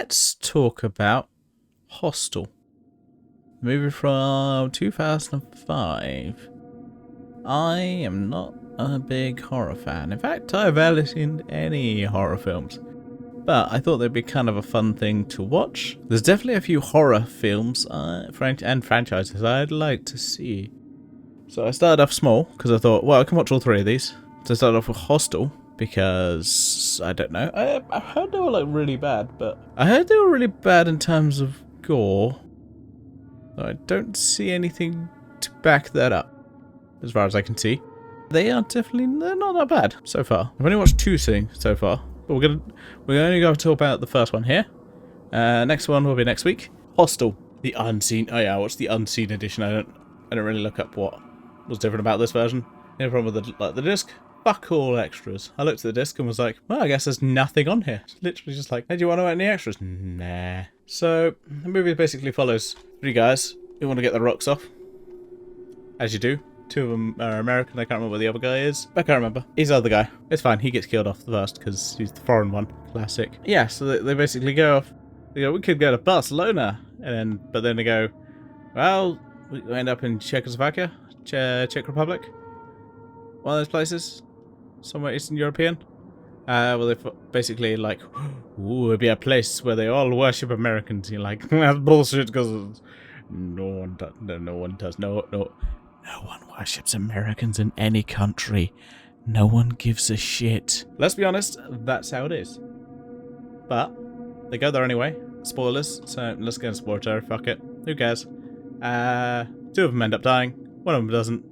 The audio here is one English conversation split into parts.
let's talk about Hostel, the movie from 2005. I am not a big horror fan. In fact, I've barely seen any horror films. But I thought they'd be kind of a fun thing to watch. There's definitely a few horror films and franchises I'd like to see. So I started off small, because I thought, well, I can watch all three of these. So I started off with Hostel, because, I don't know, I heard they were like really bad, but I heard they were really bad in terms of gore. I don't see anything to back that up, as far as I can see. They're not that bad so far. I've only watched two things so far, but we're only going to talk about the first one here. Next one will be next week. Hostel, the unseen. Oh yeah, I watched the unseen edition. I don't really look up what was different about this version. The problem with the disc, fuck all extras. I looked at the disc and was like, well, I guess there's nothing on here. It's literally just like, hey, do you want to know any extras? Nah. So the movie basically follows three guys who want to get their rocks off, as you do. Two of them are American. I can't remember what the other guy is. I can't remember. He's the other guy. It's fine. He gets killed off first because he's the foreign one. Classic. Yeah. So they basically go off. They go, we could go to Barcelona, but then they go, well, we end up in Czechoslovakia, Czech Republic, one of those places, somewhere Eastern European. Well, they basically like, ooh, it'd be a place where they all worship Americans. You're like, that's bullshit because no one worships Americans in any country. No one gives a shit. Let's be honest, that's how it is. But they go there anyway. Spoilers, so let's get a spoiler. Fuck it. Who cares? Two of them end up dying. One of them doesn't.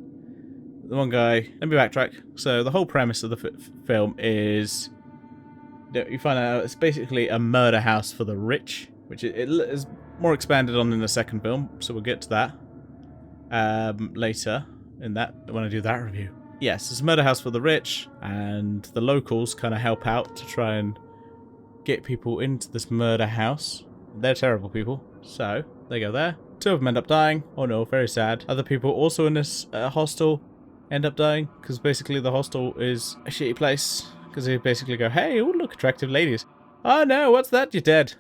The one guy. Let me backtrack. So the whole premise of the film is that you find out it's basically a murder house for the rich, which it is more expanded on in the second film. So we'll get to that. Later in that when I do that review. Yes, it's a murder house for the rich, and the locals kind of help out to try and get people into this murder house. They're terrible people, so they go there. Two of them end up dying. Oh no, very sad. Other people also in this hostel end up dying, because basically the hostel is a shitty place, because they basically go, hey, oh look, attractive ladies. Oh no, what's that? You're dead.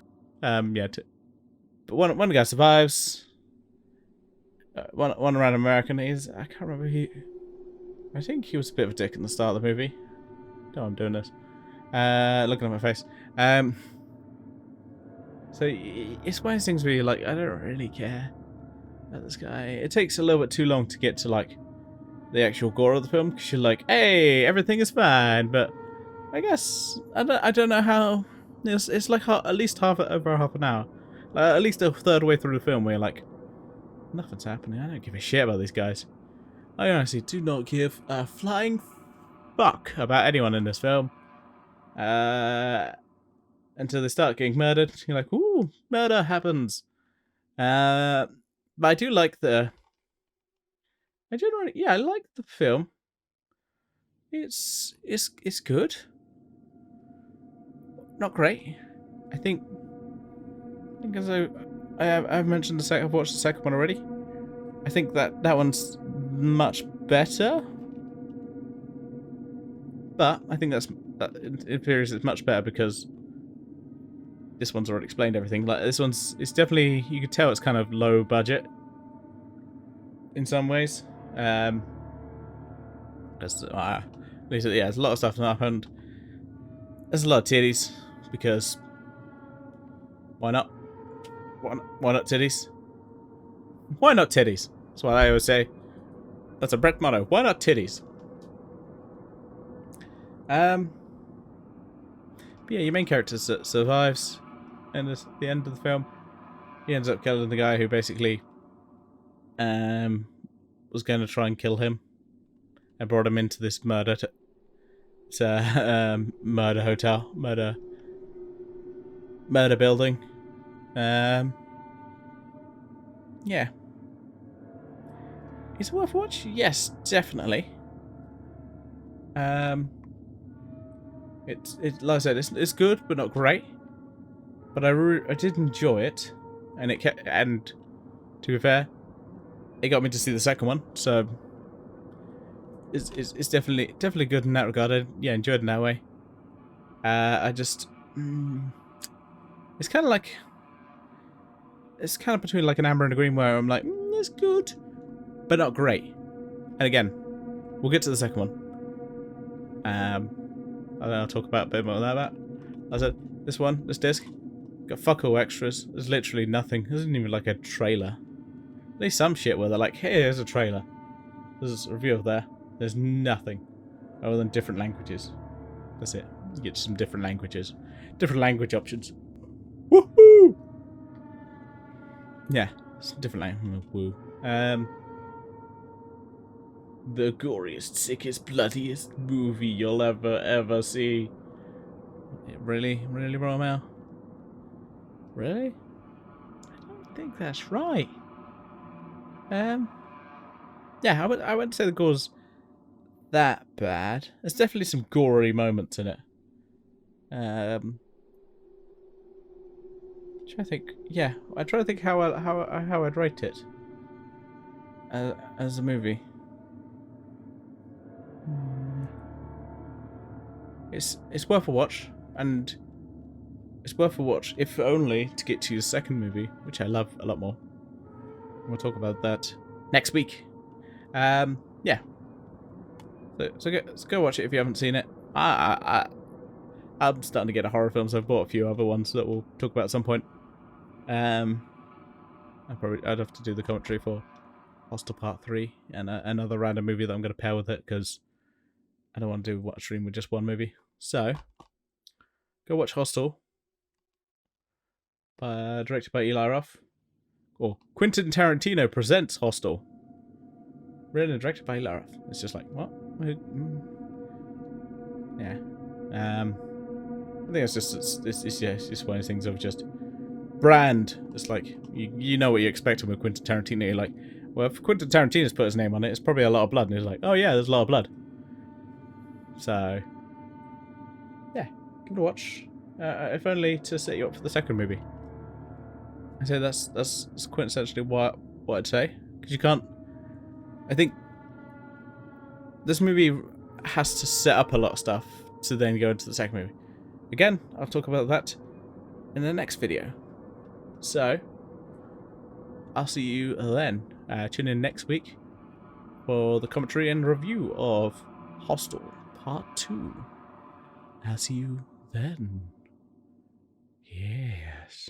Yeah. But one guy survives. One around American is, I can't remember I think he was a bit of a dick in the start of the movie. No, I'm doing this. Looking at my face. So it's one of those things where you're like, I don't really care about this guy. It takes a little bit too long to get to like the actual gore of the film, because you're like, hey, everything is fine. But I guess I don't know how. It's like at least over half an hour, at least a third way through the film, where you're like, nothing's happening. I don't give a shit about these guys. I honestly do not give a flying fuck about anyone in this film. Until they start getting murdered. You're like, ooh, murder happens. But I do like I like the film. It's good. Not great. I think as I've mentioned I've watched the second one already. I think that one's much better. But I think that in theory it's much better because this one's already explained everything. Like this one's, it's definitely, you could tell it's kind of low budget in some ways. There's a lot of stuff that happened. There's a lot of titties because why not? Why not titties? Why not titties? That's what I always say. That's a Brett motto. Why not titties? But yeah, your main character survives, and at the end of the film, he ends up killing the guy who basically was going to try and kill him, and brought him into this murder hotel, murder building. Yeah. Is it worth watch? Yes, definitely. Like I said, it's good but not great. But I did enjoy it, and to be fair, it got me to see the second one. So it's definitely good in that regard. I enjoyed it in that way. I just It's kind of like... It's kind of between like an amber and a green where I'm like, that's good, but not great. And again, we'll get to the second one. I'll talk about a bit more of that. I said, this disc, got fuck all extras. There's literally nothing. There isn't even like a trailer. At least some shit where they're like, hey, here's a trailer. There's a review of there. There's nothing other than different languages. That's it. You get some different languages. Different language options. Woohoo! Yeah, it's a different language. Woo. The goriest, sickest, bloodiest movie you'll ever see. Really? Really, Romeo? Really? I don't think that's right. Yeah, I wouldn't say the gore's that bad. There's definitely some gory moments in it. Trying to think. Yeah, I try to think how I'd rate it as a movie. It's worth a watch, and it's worth a watch if only to get to the second movie, which I love a lot more. We'll talk about that next week. Yeah. So go watch it if you haven't seen it. I'm starting to get a horror film, so I've bought a few other ones that we'll talk about at some point. I'd have to do the commentary for Hostel Part 3 and another random movie that I'm going to pair with it, because I don't want to do a stream with just one movie. So, go watch Hostel, directed by Eli Roth. Or Quentin Tarantino presents Hostel. Written and directed by Eli Roth. It's just like, what? Yeah. I think it's just one of those things of just brand. It's like, you know what you're expecting with Quentin Tarantino. You're like, well, if Quentin Tarantino's put his name on it, it's probably a lot of blood. And he's like, oh yeah, there's a lot of blood. So, yeah, give it a watch. If only to set you up for the second movie. I say that's quintessentially what I'd say. Because you can't... I think this movie has to set up a lot of stuff to then go into the second movie. Again, I'll talk about that in the next video. So, I'll see you then. Tune in next week for the commentary and review of Hostel Part 2. I'll see you then. Yes.